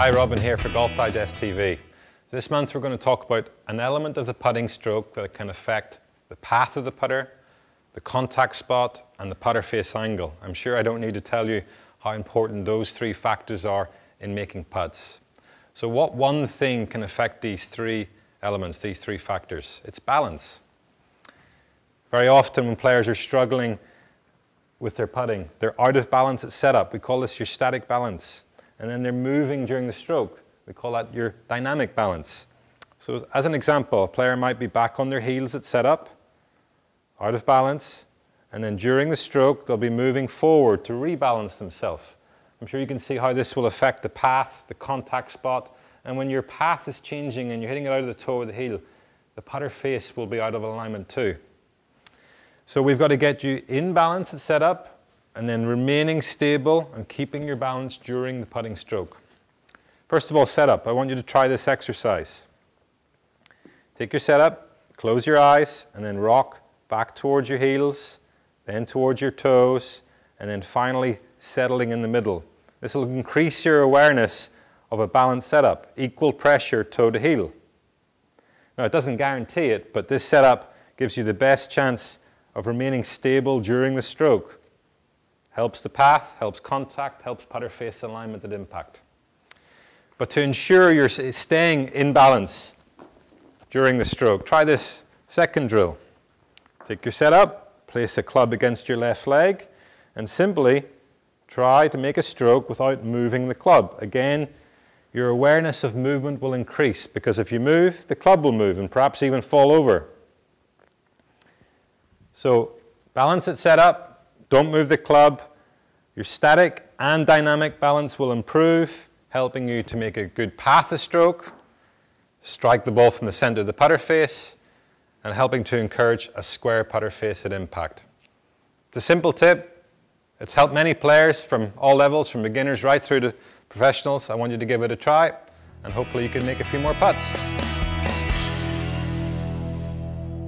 Hi, Robin here for Golf Digest TV. This month we're going to talk about an element of the putting stroke that can affect the path of the putter, the contact spot and the putter face angle. I'm sure I don't need to tell you how important those three factors are in making putts. So what one thing can affect these three elements, these three factors? It's balance. Very often when players are struggling with their putting, they're out of balance at setup. We call this your static balance. And then they're moving during the stroke. We call that your dynamic balance. So as an example, a player might be back on their heels at setup, out of balance, and then during the stroke they'll be moving forward to rebalance themselves. I'm sure you can see how this will affect the path, the contact spot, and when your path is changing and you're hitting it out of the toe or the heel, the putter face will be out of alignment too. So we've got to get you in balance at setup, and then remaining stable and keeping your balance during the putting stroke. First of all, setup. I want you to try this exercise. Take your setup, close your eyes, and then rock back towards your heels, then towards your toes, and then finally settling in the middle. This will increase your awareness of a balanced setup, equal pressure toe to heel. Now, it doesn't guarantee it, but this setup gives you the best chance of remaining stable during the stroke. Helps the path, helps contact, helps putter face alignment at impact. But to ensure you're staying in balance during the stroke, try this second drill. Take your setup, place a club against your left leg, and simply try to make a stroke without moving the club. Again, your awareness of movement will increase, because if you move, the club will move and perhaps even fall over. So balance at setup. Don't move the club. Your static and dynamic balance will improve, helping you to make a good path of stroke, strike the ball from the center of the putter face, and helping to encourage a square putter face at impact. It's a simple tip. It's helped many players from all levels, from beginners right through to professionals. I want you to give it a try, and hopefully you can make a few more putts.